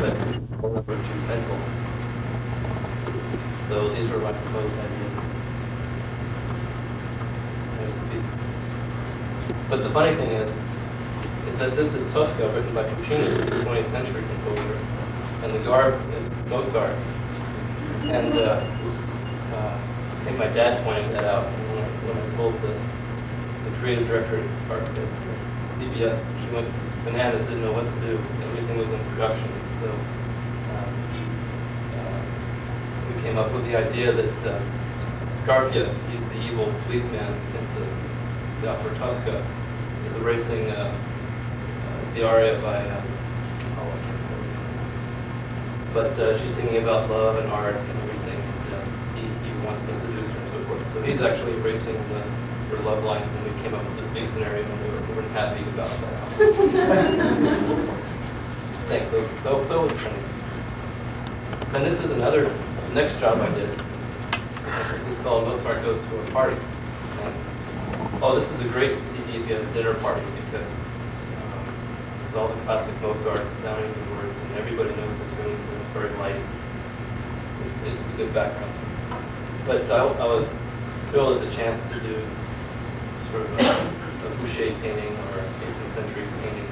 but pull number 2 pencil. So these were my proposed ideas. There's the piece. But the funny thing is that this is Tosca, written by Puccini, who's a 20th century composer, and the garb is Mozart. And I think my dad pointed that out when I told the creative director at CBS. She went bananas, didn't know what to do. Everything was in production. So we came up with the idea that Scarpia, he's the evil policeman at the opera Tosca, is erasing the aria by, I can't remember. But she's singing about love and art and everything. And, he wants to seduce her and so forth. So he's actually erasing her love lines, and we came up with this big scenario, and we weren't happy about that. Thanks. So it was funny. Then this is another next job I did. This is called Mozart Goes to a Party. And, this is a great CD if you have a dinner party, because it's all the classic Mozart down in the words, and everybody knows the tunes, and it's very light. It's a good background song. But I was thrilled at the chance to do sort of a Boucher painting or 18th century painting.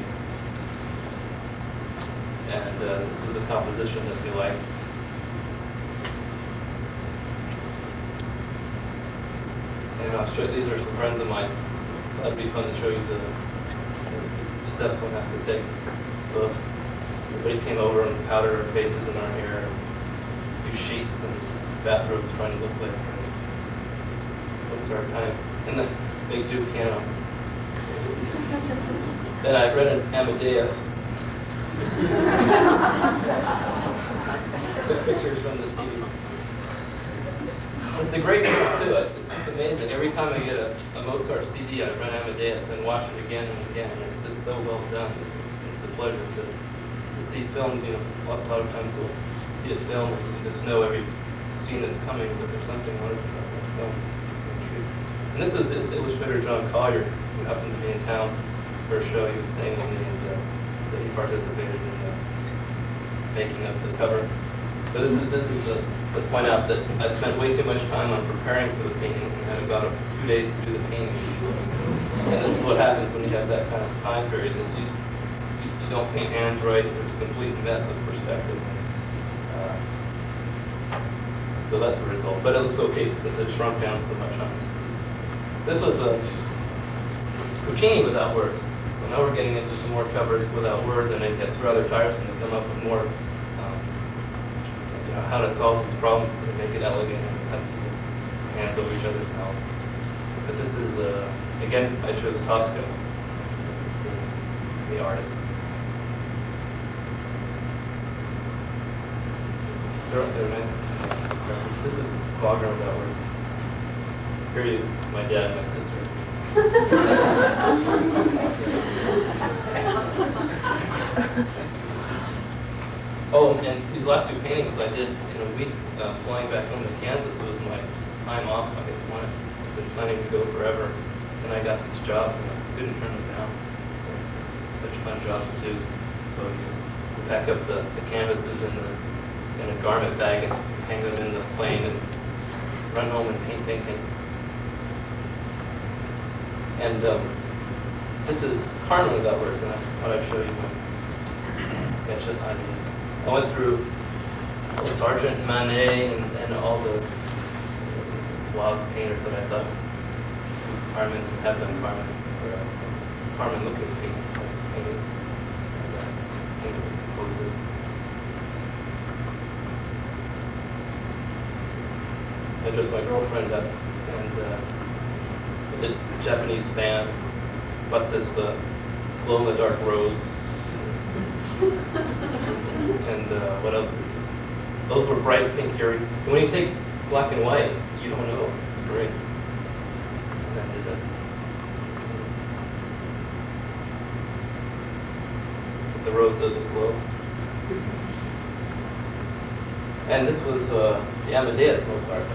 And this was a composition that we liked. And I'll show you, these are some friends of mine. That'd be fun to show you the steps one has to take. So everybody came over and powdered our faces and our hair, a few sheets and bathrobes trying to look like what's our time. And the big Duke piano. Then I read an Amadeus. Took pictures from the TV. It's a great piece too. It's just amazing. Every time I get a Mozart CD, I run Amadeus and watch it again and again. And it's just so well done. It's a pleasure to see films. You know, a lot of times we'll see a film and you just know every scene that's coming, but there's something wonderful about that film. And this was the illustrator John Collier, who happened to be in town for a show. He was staying with me, and so he participated in the making of the cover. But this is to point out that I spent way too much time on preparing for the painting, and had about 2 days to do the painting. And this is what happens when you have that kind of time period: is you don't paint hands right. There's a complete mess of perspective. So that's the result. But it looks okay because it shrunk down so much on us. This was Puccini without words. So now we're getting into some more covers without words, and it gets rather tiresome to come up with more, how to solve these problems to make it elegant and have people's hands over each other's mouth. But this is, again, I chose Tosca as the artist. They're nice. This is Wagner without words. Here he is, my dad and my sister. Oh, and these last 2 paintings I did in a week, flying back home to Kansas. It was my time off. I've been planning to go forever, and I got these jobs, and I couldn't turn them down. Such fun jobs to do. So you pack up the canvases in a garment bag and hang them in the plane and run home and paint. And this is Carmen without words, and I thought I'd show you my sketch ideas. I went through Sargent and Manet and all the suave painters that I thought do Carmen and have them Carmen looking paintings and paintings and poses. I dressed my girlfriend up, and the Japanese fan bought this glow-in-the-dark rose. And what else? Those were bright pink earrings. And when you take black and white, you don't know. It's great. And then did that. The rose doesn't glow. And this was the Amadeus Mozart.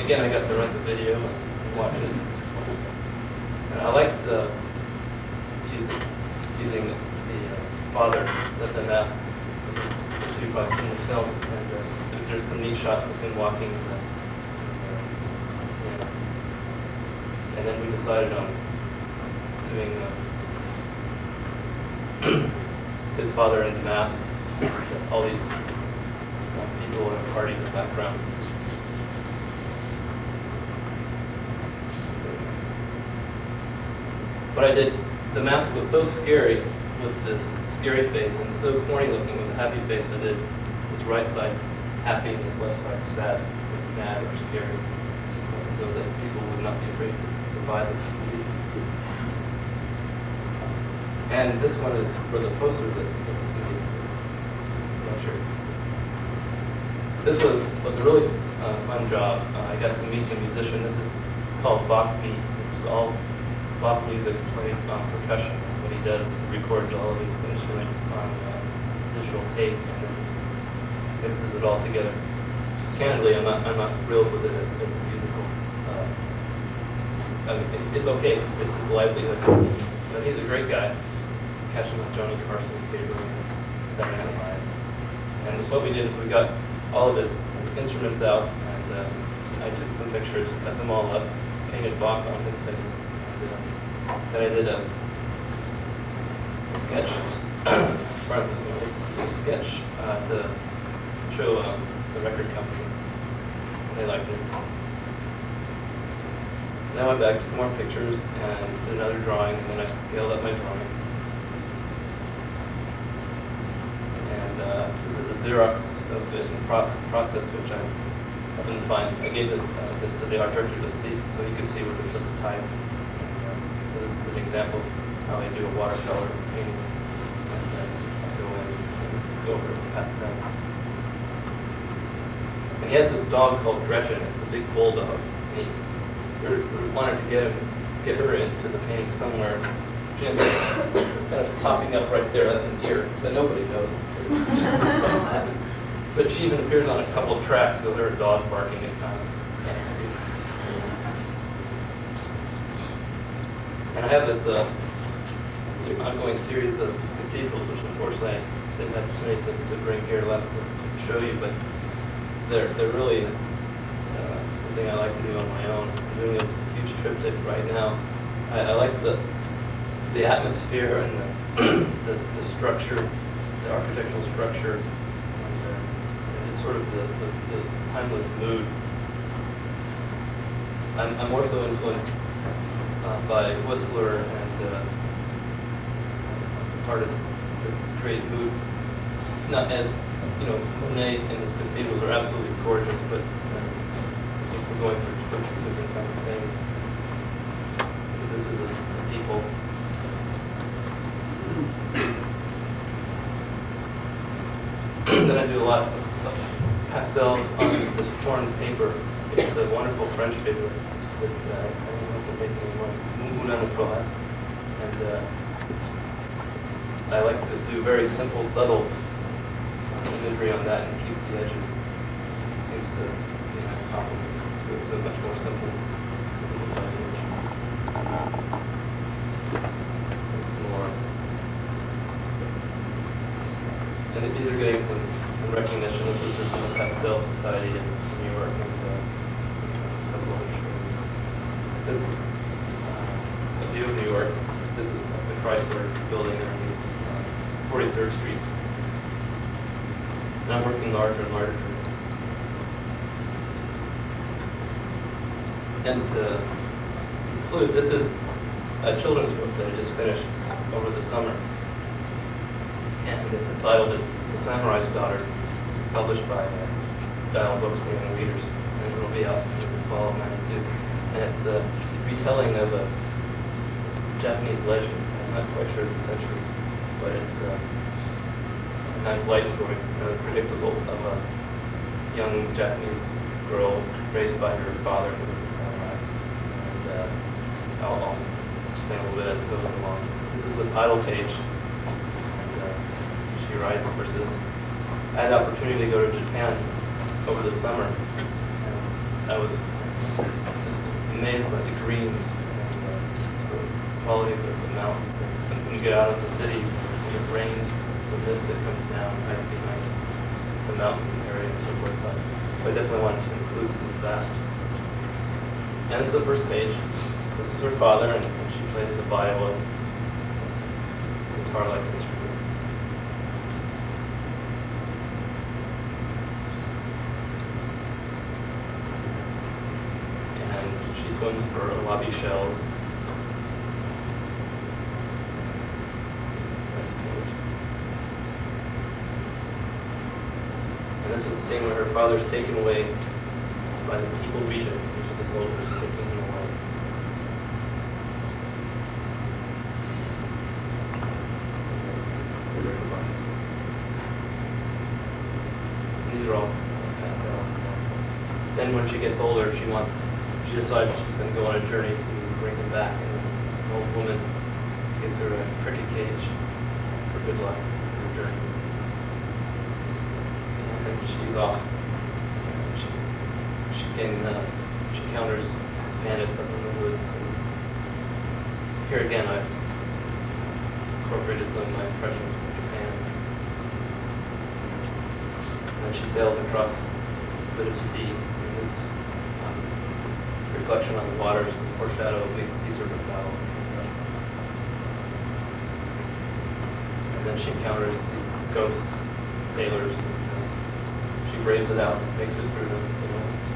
Again, I got to rent the video and watch it. And I liked using the father, the mask you probably seen the film, and there's some neat shots of him walking. And then we decided on doing his father in the mask, all these people in a party in the background. But I did, the mask was so scary with this scary face and so corny looking with a happy face. I did his right side happy and his left side sad, or mad or scary, so that people would not be afraid to buy this. And this one is for the poster that was going to be lecture. This was a really fun job. I got to meet a musician. This is called Bach Beat. It's all Bach music played on percussion. What he does is he records all of his instruments on digital tape and then mixes it all together. Candidly, I'm not thrilled with it as a musical. I mean, it's okay. It's his livelihood. But he's a great guy. Catching with Johnny Carson occasionally, Saturday Night Live. And what we did is we got all of his instruments out, and I took some pictures, cut them all up, painted Bach on his face. And then I did a sketch, to show the record company. They liked it. Then I went back, took more pictures, and did another drawing, and then I scaled up my drawing. This is a Xerox of it in process, which I happened to find. I gave this to the art director to see, so he could see where to put the type. So this is an example of how I do a watercolor painting, and then I go in and go over it with pastels. And he has this dog called Gretchen. It's a big bulldog. And we wanted to get her into the painting somewhere. She ends up kind of popping up right there. That's an ear that nobody knows. But she even appears on a couple of tracks with her dog barking at times. And I have this ongoing series of cathedrals, which unfortunately I didn't have many to bring here left to show you, but they're really something I like to do on my own. I'm doing a huge triptych right now. I like the atmosphere and the structure, the architectural structure, and just sort of the timeless mood. I'm more so influenced by Whistler and artists that create mood. Not as, Monet and his cathedrals are absolutely gorgeous, but I think we're going for different kinds of things. So this is a steeple. Then I do a lot of pastels on this torn paper. It's a wonderful French paper that I don't know if they're making anymore, Moulin de Fleur. And I like to do very simple, subtle imagery on that and keep the edges. It seems to be a nice compliment to a much more simple image. And some more. And these are getting some recognition. This was just in the Pastel Society in New York and a couple other shows. This is a view of New York. That's the Chrysler building underneath 43rd Street. And I'm working larger and larger. And to conclude, this is a children's book that I just finished over the summer. And it's entitled The Samurai's Daughter. It's published by Style Books for Young Readers, and it will be out in the fall of '92. And it's a retelling of a Japanese legend. I'm not quite sure the century, but it's a nice life story, predictable, of a young Japanese girl raised by her father who was a samurai. And I'll explain a little bit as it goes along. This is the title page. She rides horses. I had the opportunity to go to Japan over the summer, and I was just amazed by the greens and the quality of the mountains. And when you get out of the city, when it rains, the mist that comes down hides behind it. the mountain area and so forth, but I definitely wanted to include some of that. And this is the first page. This is her father, and she plays the viola, guitar-like instrument. And she swims for lobby shells. And this is the scene where her father's taken away by this evil regent, which is the soldiers taking him away. And these are all pastels. Then when she gets older, she decides she's going to go on a journey to bring him back. And an old woman gives her a cricket cage for good luck in her journeys. And she's off. She encounters bandits up in the woods. And here again, I've incorporated some of my impressions from Japan. And then she sails across a bit of sea. And this reflection on the water is the foreshadow of the sea serpent battle. And then she encounters these ghosts, sailors. And she braves it out, makes it through them.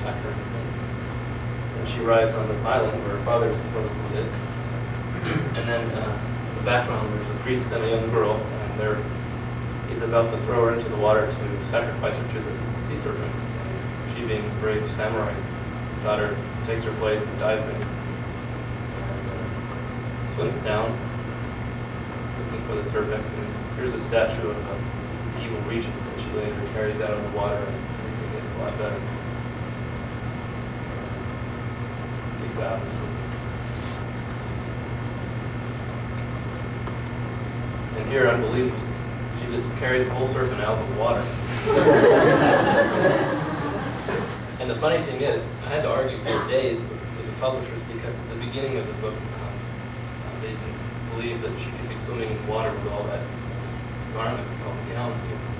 And she arrives on this island where her father supposedly is. And then in the background there's a priest and a young girl, and he's about to throw her into the water to sacrifice her to the sea serpent. She, being a brave samurai daughter, takes her place and dives in and swims down, looking for the serpent. And here's a statue of the evil regent that she later carries out in the water, and everything gets a lot better. And here, unbelievably, she just carries the whole serpent out of the water. And the funny thing is, I had to argue for days with the publishers because at the beginning of the book, they didn't believe that she could be swimming in water with all that garment called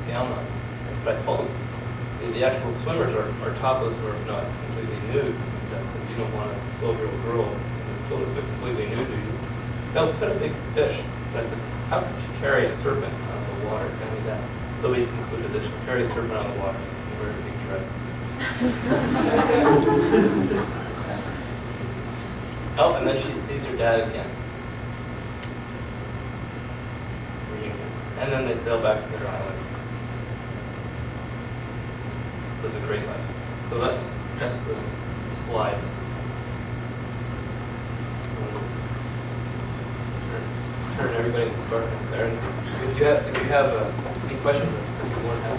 gown on. But I told them the actual swimmers are topless or if not completely nude. You don't want a 12-year-old girl in this children's book completely nude, do you? No, put a big fish. But I said, how could she carry a serpent out of the water? Tell me that. So we concluded that she'll carry a serpent out of the water and wear a big dress. Oh, and then she sees her dad again. Reunion. And then they sail back to their island. Live a great life. So that's the slides. Turn everybody into darkness there. And if you have any questions, you want to have.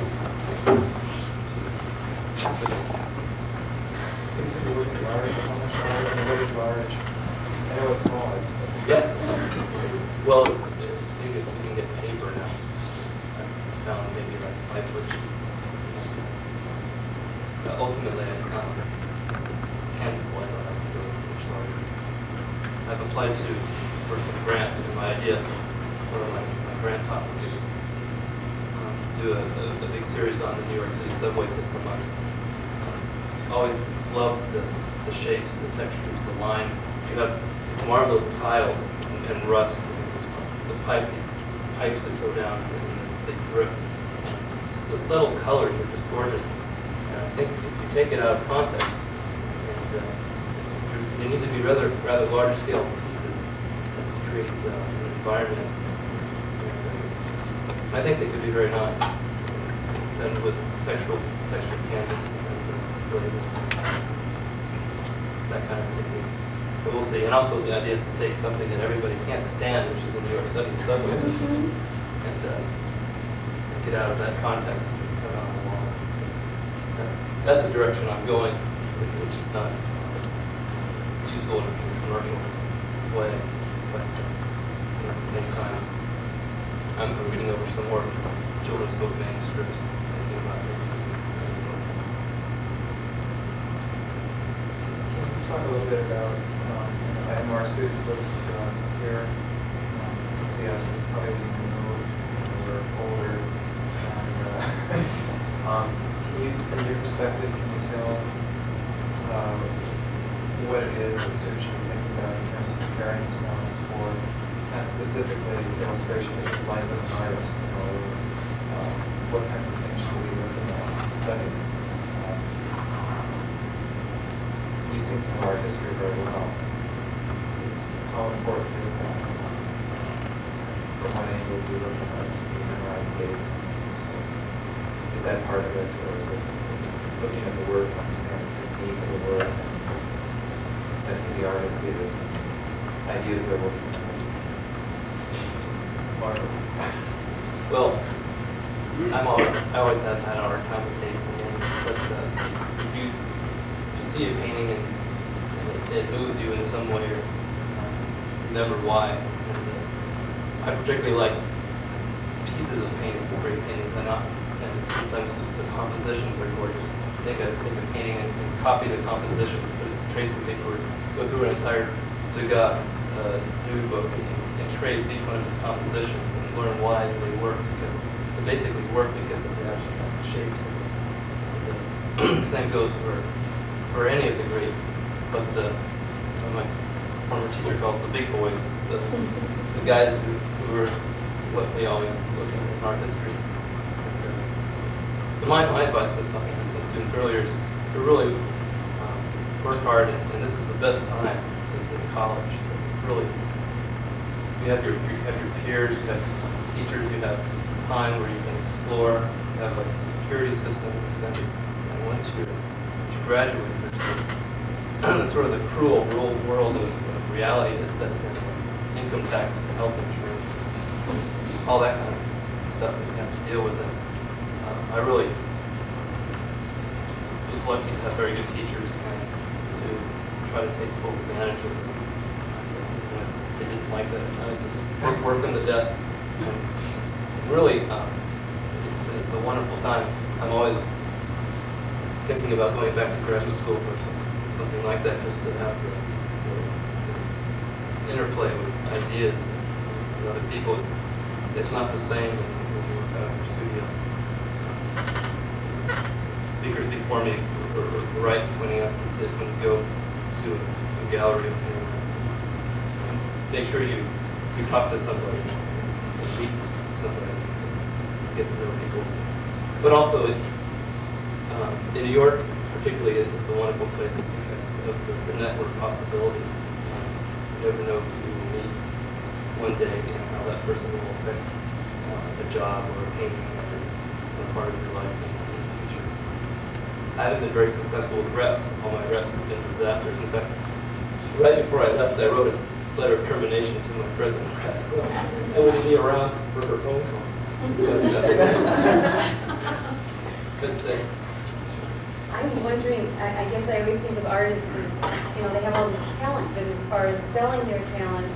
Seems to be looking large. How much large and what is large? I know it's small. Yeah. Well, as big as we can get paper now. I found maybe like 5-foot sheets. Ultimately, canvas-wise, I'll have to go much larger. I've applied to personal grants, and my idea for my grant topic is to do a big series on the New York City subway system. I've always loved the shapes, the textures, the lines. You have these marvelous tiles and rust, and these pipes that go down and they drip. The subtle colors are just gorgeous. And I think if you take it out of context, they need to be rather large-scale pieces to create an environment. I think they could be very nice, and with textured canvas and glazes, that kind of technique. But we'll see. And also the idea is to take something that everybody can't stand, which is the New York City subway system, and take it out of that context and put it on the wall. That's the direction I'm going, which is not useful in a commercial way, but at the same time, I'm reading over some more children's book manuscripts, thinking about it. Can you talk a little bit about, having more students listen to us here? CS is probably being removed, we're older, and Can you, from your perspective, can you tell what it is that students should be thinking about in terms of preparing themselves for, not specifically illustration, but just life as an artist, or what kinds of things should we be looking at, studying? You seem to know art history very well. How important is that? From what angle do you look at it? Do you memorize dates? So is that part of it, or is it looking at the work, understanding the technique of the work, and then the artist give us ideas they're working on? Well, I always have had a hard time with dates and names, but if you see a painting and it moves you in some way, or remember why. And, I particularly like pieces of paintings, great paintings, and sometimes the compositions are gorgeous. Take a painting and copy the composition, put a tracing paper, go through an entire Degas nude book and trace each one of his compositions and learn why they work, because they basically work because of the abstract shapes. And the same goes for any of the great, but my former teacher calls the big boys, the guys who were what we always look at in art history. And, my advice was talking to some students earlier is to really work hard, and this is the best time is in college to really. You have your peers, you have teachers, you have time where you can explore, you have like security systems, and once you graduate, there's sort of the cruel world of reality that sets in, like income tax, health insurance, all that kind of stuff that you have to deal with. And I really was lucky to have very good teachers to try to take full advantage of it. They didn't like that at times. Just work them to death. And really, it's a wonderful time. I'm always thinking about going back to graduate school for something like that, just to have the interplay with ideas and other people. It's not the same when you work out of your studio. Speakers before me were right pointing out that when you go to a gallery of painting, make sure you talk to somebody, meet somebody, get to know people. But also, in New York, particularly, it's a wonderful place because of the network possibilities. You never know who you will meet one day, how that person will affect a job or a painting or some part of your life in the future. I haven't been very successful with reps. All my reps have been disasters. In fact, right before I left, I wrote a letter of termination to my present rep, so I wouldn't be around for her phone call. But, I'm wondering, I guess I always think of artists as, they have all this talent, but as far as selling their talent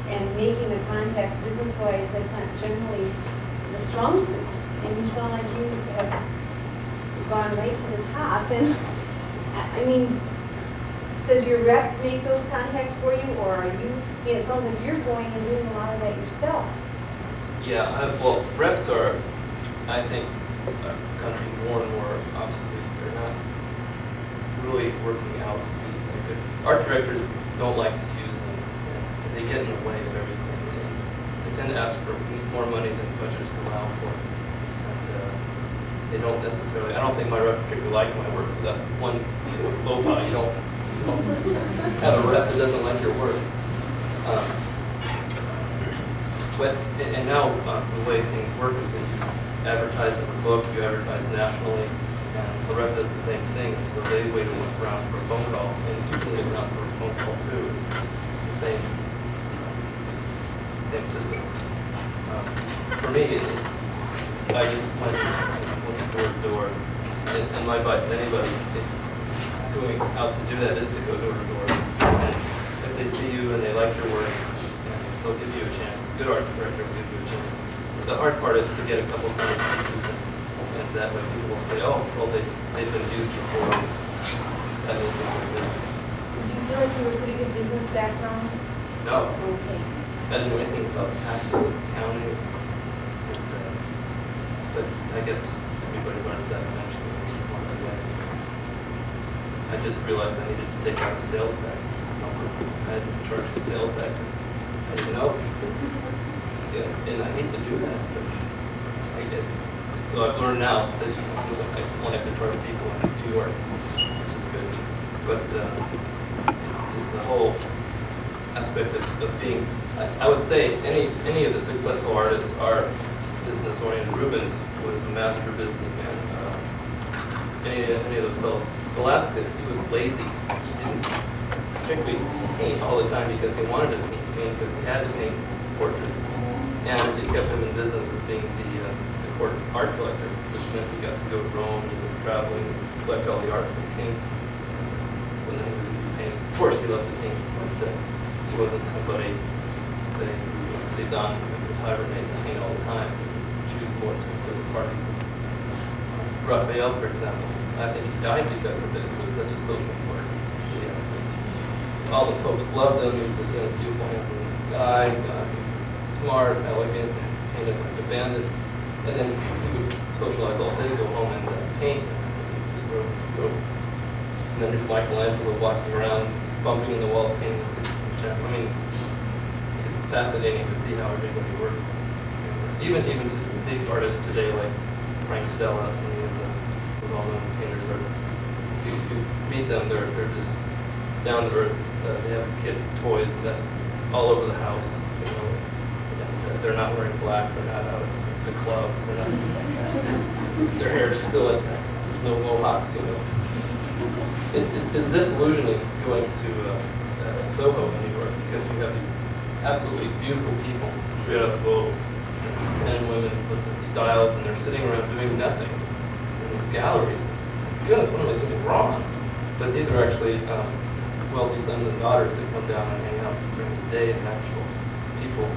and making the contacts business-wise, that's not generally the strong suit. And you sound like you have gone right to the top. And I mean, does your rep make those contacts for you, or are you? It sounds like you're going and doing a lot of that yourself. yeah, well, reps are, I think, country more and more obsolete. They're not really working out to be very good. Art directors don't like to use them, and they get in the way of everything. They tend to ask for more money than budgets allow for. And they don't necessarily, I don't think my rep particularly like my work, so that's one faux pas. You don't have a rep that doesn't like your work. And now the way things work is that you advertise in a book, you advertise nationally, and the rep does the same thing. So they wait around for a phone call, and you can wait around for a phone call too. It's the same system. For me, I just went door to door, and my advice to anybody going out to do that is to go door to door. And if they see you and they like your work, they'll give you a chance. A good art director will give you a chance. The hard part is to get a couple of hundred pieces, and that way people will say, oh, well, they've been used before. That means something good. Do you feel like you have a pretty good business background? No. Okay. I didn't know anything about taxes and accounting. But I guess to be everybody learns that eventually. along the way. I just realized I needed to take out the sales tax. I had to charge the sales taxes. I didn't know. Yeah, and I hate to do that, but I guess. So I've learned now that I only have to charge people when I do work, which is good. But it's the whole aspect of being. I would say any of the successful artists are business-oriented. Rubens was a master businessman. Any of those fellows. Velasquez, he was lazy. He didn't particularly paint all the time because he wanted to paint because he had to paint his portraits. And it kept him in business as being the court art collector, which meant he got to go to Rome and traveling and collect all the art from the king. So then he would do these paintings. Of course, he loved to paint, but he wasn't somebody, say, Cézanne, who would hibernate and paint all the time. Choose more to go to parties. Raphael, for example, I think he died because of it. He was such a social flirt. Yeah. All the popes loved him. He was a beautiful, handsome guy. He was smart, elegant, painted like a bandit. And then he would socialize all day, go home and paint. Just wrote. And then there's Michelangelo walking around, bumping in the walls, painting the 16th chapter. I mean, it's fascinating to see how everybody works. Even to big artists today, like Frank Stella, any of the well-known painters, if you meet them, they're just down to earth. They have kids' toys, but that's all over the house. And they're not wearing black. They're not out at the clubs. Their hair's still intact. There's no mohawks. It's disillusioning going to Soho in New York because you have these absolutely beautiful people straight out of Vogue, men and women with the styles, and they're sitting around doing nothing in these galleries. Goodness, what am I doing wrong? But these are actually wealthy sons and daughters that come down and hang out during the day, and actual people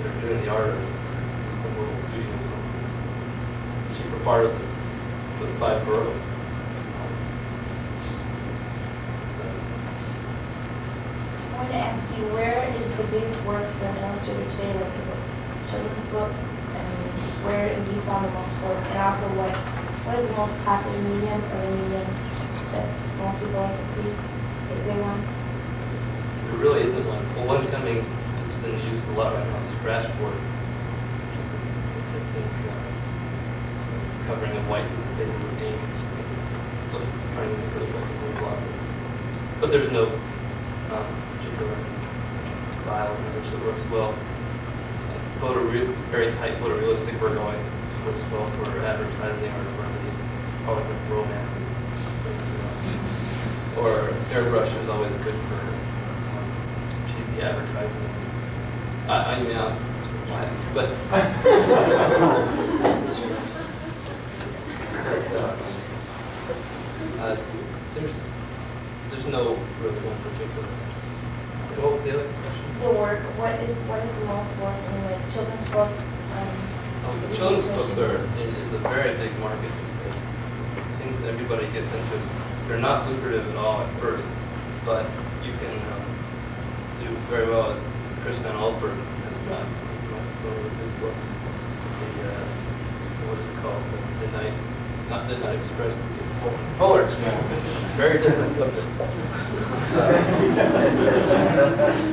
that are doing the art in some little studio someplace. Cheaper part of the 5 boroughs. I want to ask you, where is the biggest work for an illustrator today? Like, is it children's books? And where have you found the most work? And also, what is the most popular medium or the medium that most people like to see? Is there one? There really isn't one. Well, one coming has been used a lot right now is scratchboard, which is a technique covering a white piece of paper with ink and trying to make it look like a blue block. But there's no particular style in which it works well. Very tight photorealistic work always works well for advertising or for the Hollywood romances. Or airbrush is always good for cheesy advertising. I mean, but there's no really one particular. What was the other question? The work. What is the most work in like children's books? The children's books is a very big market these days. It seems everybody gets into it. They're not lucrative at all at first, but you can do very well, as Chris Van Allsburg has done with his books. What is it called? The Midnight Express. Polar Express. Very different subject.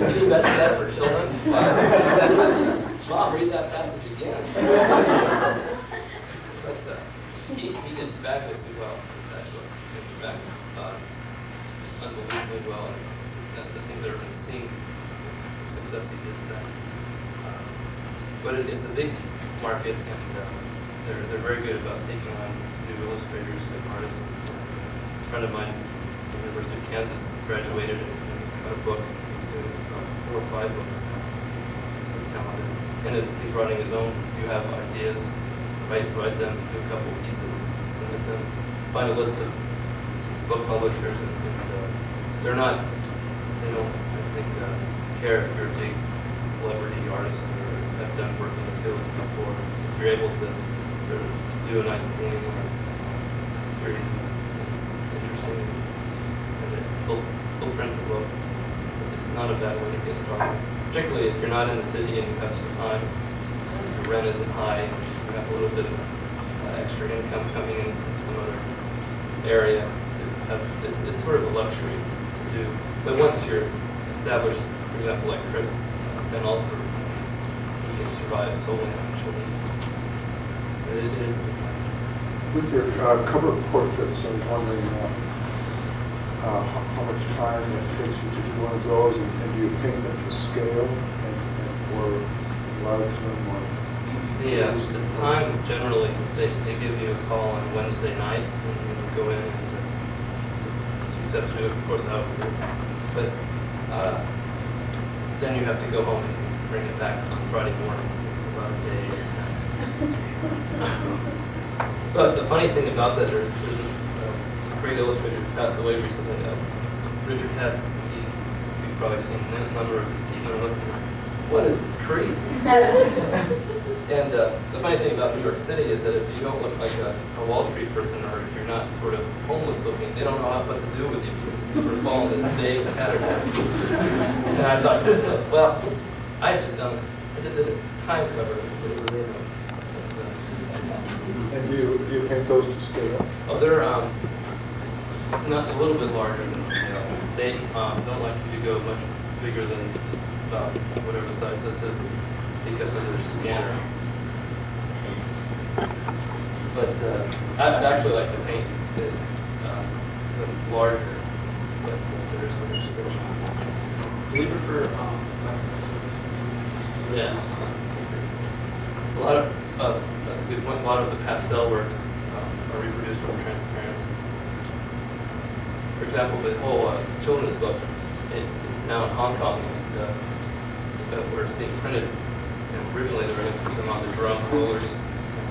Can you imagine that for children? Mom, read that passage again. But he did fabulously well with that book. In fact, unbelievably well. And I think they've been seeing the success he did with that. But it's a big market, and they're very good about taking on new illustrators and artists. A friend of mine from the University of Kansas graduated and got a book. He's doing about 4 or 5 books now. He's very talented. And he's writing his own. If you have ideas, write them, do a couple pieces, send it to them. Find a list of book publishers, and they don't, I think, care if you're a big celebrity artist or have done work in the field before. If you're able to do a nice painting or a series that's interesting, and they'll print the book. It's not a bad way to get started. Particularly if you're not in the city and you have some time, your rent isn't high, you have a little bit of extra income coming area to have, it's sort of a luxury to do. But once you're established, for example, like Chris Van Allsburg, you can survive solely on children. But it is a good plan. With your cover portraits, I was wondering how much time it takes you to do one of those, and do you paint them to scale or enlarge them? Or Yeah, the times generally, they give you a call on Wednesday night, and you can go in and you just have to do it, of course, out of the but then you have to go home and bring it back on Friday morning, so it's about a day and a half. But the funny thing about that, there's a great illustrator who passed away recently, Richard Hess. You've probably seen a number of his teeth are looking like, what is this creep? And the funny thing about New York City is that if you don't look like a Wall Street person, or if you're not sort of homeless looking, they don't know what to do with you because you sort of fall in this vague category. And I thought to myself, well, I just did a time cover. And do you paint those to scale? Oh, they're not a little bit larger than scale. They don't like you to go much bigger than about whatever size this is because of their scanner. But I'd actually like to paint it larger, but there's some restrictions. Do you prefer flexible surface? Yeah. A lot of, that's a good point, a lot of the pastel works are reproduced from transparencies. For example, the whole children's book, it's now in Hong Kong, and where it's being printed. And originally they were going to put them on the drum rollers and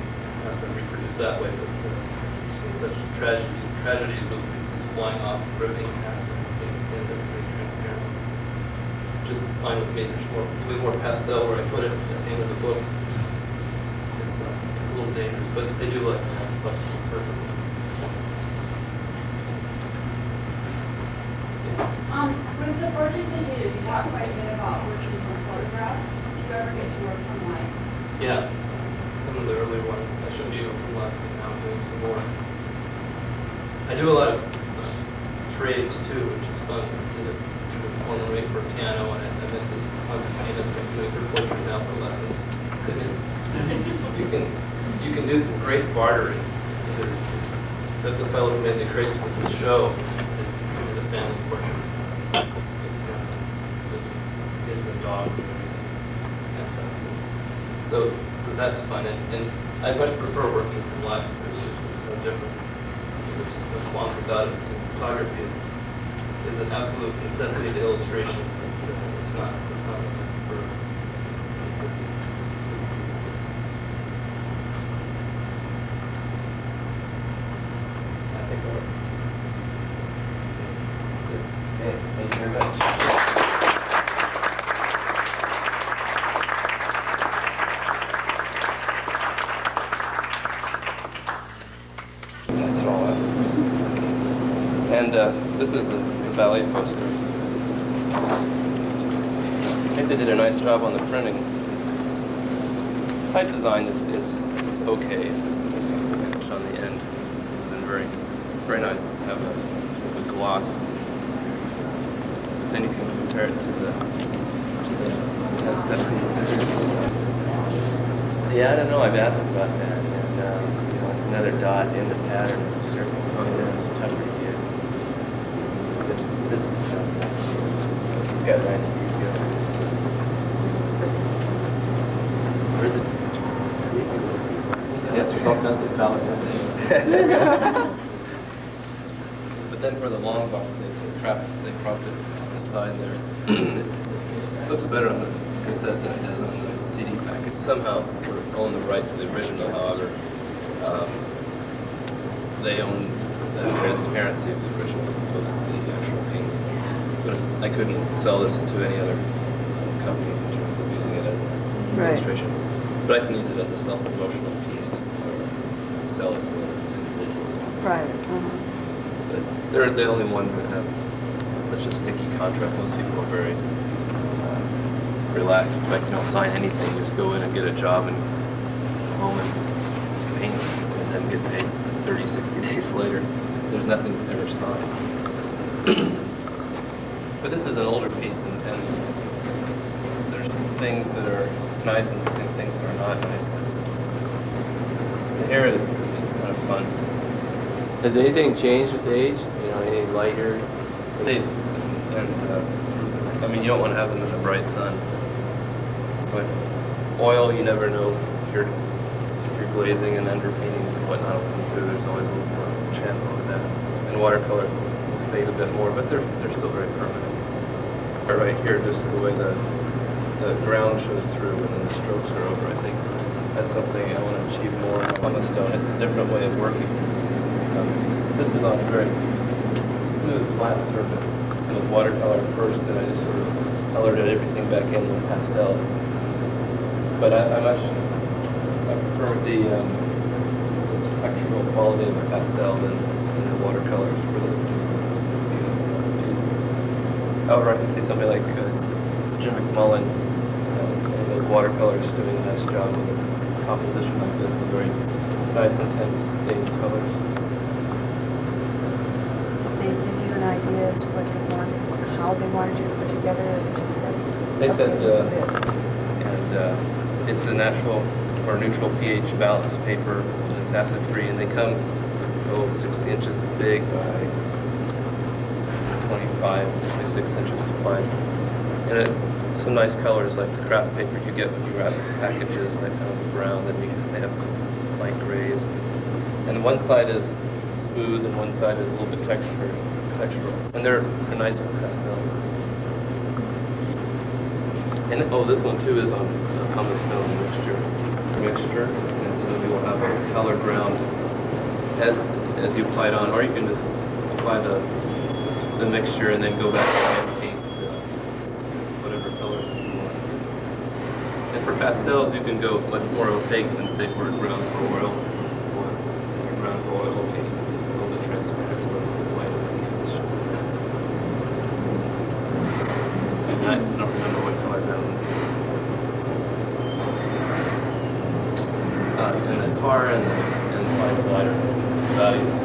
have them reproduced that way, but there's been such tragedies with pieces flying off, ripping in half, and ended up doing transparencies. Just fine with me. There's more, a little more pastel where I put it at the end of the book. It's a little dangerous, but they do like flexible surfaces. With the portraits that you did, you talked quite a bit about working from photographs. Do you ever get to work from life? Yeah, some of the earlier ones. I showed you from life, and now I'm doing some more. I do a lot of trades too, which is fun. I did a formerly for piano, and I met this concert pianist who's doing her portrait now for lessons. You can do some great bartering. There's the fellow who made the crates for this show, did a family portrait. Kids and dogs and everything. And, so that's fun, and I much prefer working from life. It's no different. There's no qualms about it. Photography is an absolute necessity to illustration. It's not for. I think that's it. Okay, thank you very much. That's it all up. And this is the ballet poster. I think they did a nice job on the printing. Type design is okay. It's missing the finish on the end. It's been very nice to have a gloss. Then you can compare it to the aesthetic. Yeah, I don't know. I've asked about that, and it's another dot in the pattern of the circle. So it's tougher to get. But this is tough. He's got a nice view here. Where is it? Yes, there's all kinds of phallic. But then for the long box, they cropped it on the side there. It looks better on the cassette than it does on the CD package. Somehow it's sort of own the right to the original, however. They own the transparency of the original as opposed to the actual painting. But if I couldn't sell this to any other company in terms of using it as an illustration. But I can use it as a self-promotional piece or sell it to individuals. Right. But they're the only ones that have such a sticky contract. Most people are very relaxed. In fact, you don't sign anything. You just go in and get a job and go home and paint and then get paid 30, 60 days later. there's nothing ever signed. But this is an older piece, and there's things that are nice and things that are not nice. The hair is kind of fun. Has anything changed with age? You know, any lighter? I mean, you don't want to have them in the bright sun. But oil, you never know if you're glazing and underpaintings and whatnot will come through. There's always a little more chance of that. And watercolor will fade a bit more, but they're still very permanent. But right here, just the way the ground shows through and then the strokes are over, I think that's something I want to achieve more on the stone. It's a different way of working. This is on a very smooth, flat surface. And with watercolor first, then I just sort of colored everything back in with pastels. But I prefer the textural quality of the pastel than the watercolors for this particular piece. However, I can see somebody like Jim McMullen in the watercolors doing a nice job with a composition like this with very nice, intense stained colors. They give you an idea as to what they wanted, how they wanted you to put together, or they just said, They okay, said, this is it. and it's a natural or neutral pH balanced paper, and it's acid free, and they come 60 inches big by 25, 26 inches wide. And some nice colors like the craft paper you get when you wrap packages, that kind of brown, then they have light grays. And one side is smooth and one side is a little bit textural. And they're nice for pastels. And this one too is on the stone mixture, and so you will have a colored ground as you apply it on, or you can just apply the mixture and then go back and paint whatever color you want. And for pastels, you can go much more opaque than say for ground for oil. Ground for oil will paint a little bit transparent, a little bit white on the I don't remember what color that was. And the tar and the lighter values.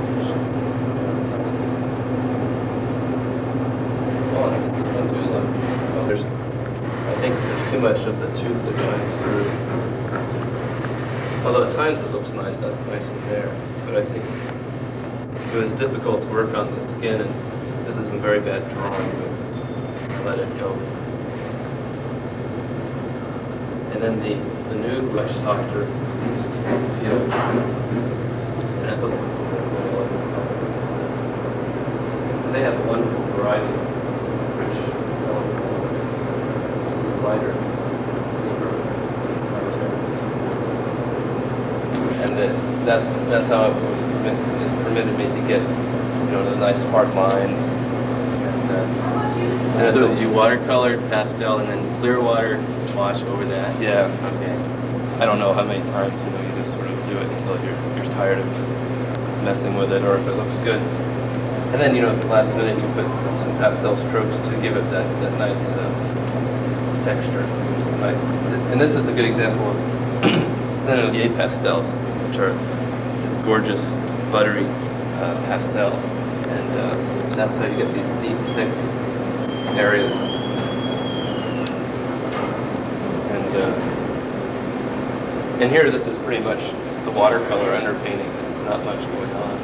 Oh, and I guess this one too. Look, I think there's too much of the tooth that shines through. Although at times it looks nice, that's nice in there. But I think it was difficult to work on the skin, and this is some very bad drawing, but I let it go. And then the nude, much softer feel. And it goes. They have a wonderful variety of rich, it's lighter, deeper, and that's how it was permitted me to get, the nice hard lines. And So you watercolored, pastel, and then clear water wash over that? Yeah. Okay. I don't know how many times, you just sort of do it until you're tired of messing with it, or if it looks good. And then, at the last minute, you put some pastel strokes to give it that nice texture. And this is a good example of Sennelier pastels, which are this gorgeous, buttery pastel. And that's how you get these deep, thick areas. And here, this is pretty much the watercolor underpainting. It's not much going on.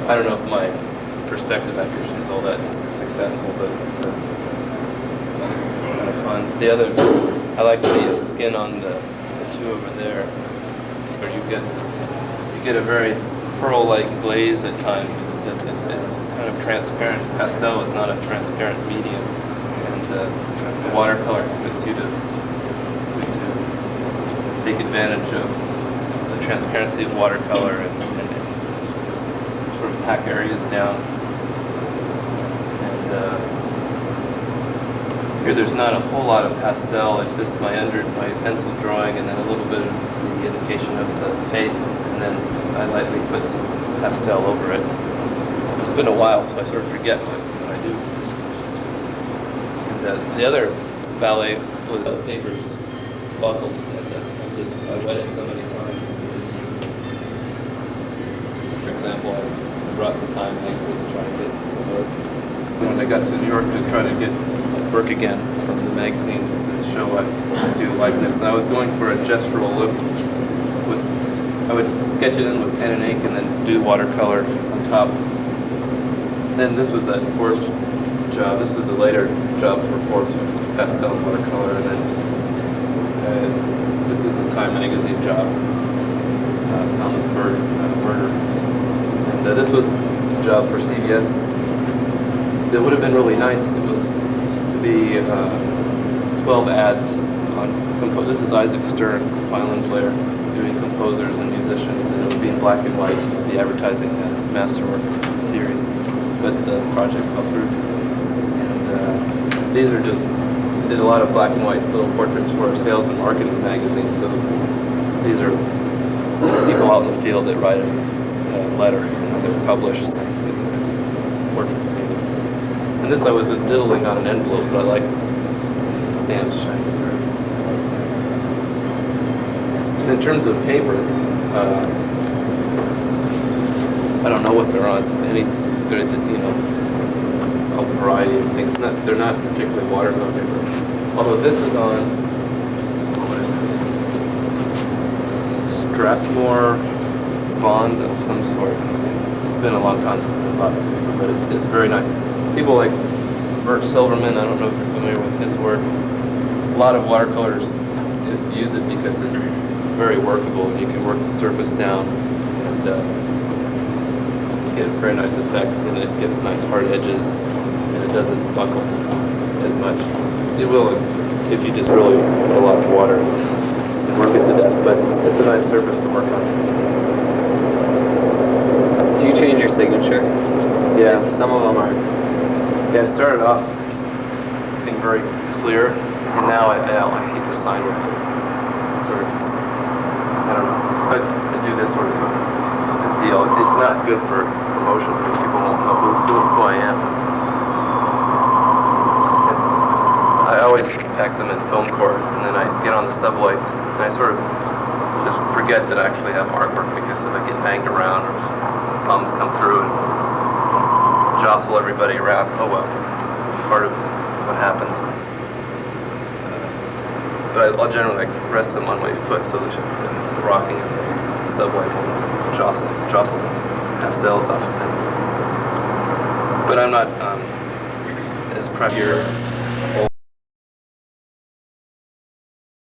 I don't know if my perspective accuracy is all that successful, but it's kind of fun. I like the skin on the two over there, where you get a very pearl-like glaze at times. It's kind of transparent. Pastel is not a transparent medium, and the watercolor permits you to take advantage of the transparency of watercolor and sort of pack areas down. And here there's not a whole lot of pastel, it's just my pencil drawing and then a little bit of the indication of the face, and then I lightly put some pastel over it. It's been a while, so I sort of forget what I do. And the other ballet was the papers buckled. I wet it so many times. For example, brought to Time magazine to try to get some work. When I got to New York to try to get work again from the magazines to show I do likeness, and I was going for a gestural look. I would sketch it in with pen and ink and then do watercolor on top. Then this was that Forbes job. This was a later job for Forbes, which was pastel and watercolor, and then this is a Time magazine job. Thomas Berger. And this was a job for CBS. That would have been really nice. It was to be 12 ads on. This is Isaac Stern, violin player, doing composers and musicians, and it would be in black and white. The advertising masterwork series, but the project fell through. And these are just did a lot of black and white little portraits for a sales and marketing magazine. So these are people out in the field that write a letter, and they're published and get their portraits painted. And this I was diddling on an envelope, but I like the stamps shining through. In terms of paper, I don't know what they're on. They're, a variety of things. They're not particularly watercolor paper. Although this is on, what is this? Strathmore bond of some sort. It's been a long time since I bought the paper, but it's very nice. People like Bert Silverman, I don't know if you're familiar with his work. A lot of watercolors use it because it's very workable, and you can work the surface down, and you get very nice effects, and it gets nice hard edges, and it doesn't buckle as much. It will if you just really put a lot of water and work it to death, but it's a nice surface to work on. Do you change your signature? Yeah. Some of them are. Yeah, I started off being very clear, and now I hate to sign with it. Sort of, I don't know, but I do this sort of a deal. It's not good for promotion because people won't know who I am. I always pack them in film cord, and then I get on the subway, and I sort of just forget that I actually have artwork, because if I get banged around or bums come through and jostle everybody around, oh well, it's part of what happens. But I'll generally rest them on my foot so the rocking of the subway will jostle the pastels off of them. But I'm not as proud here.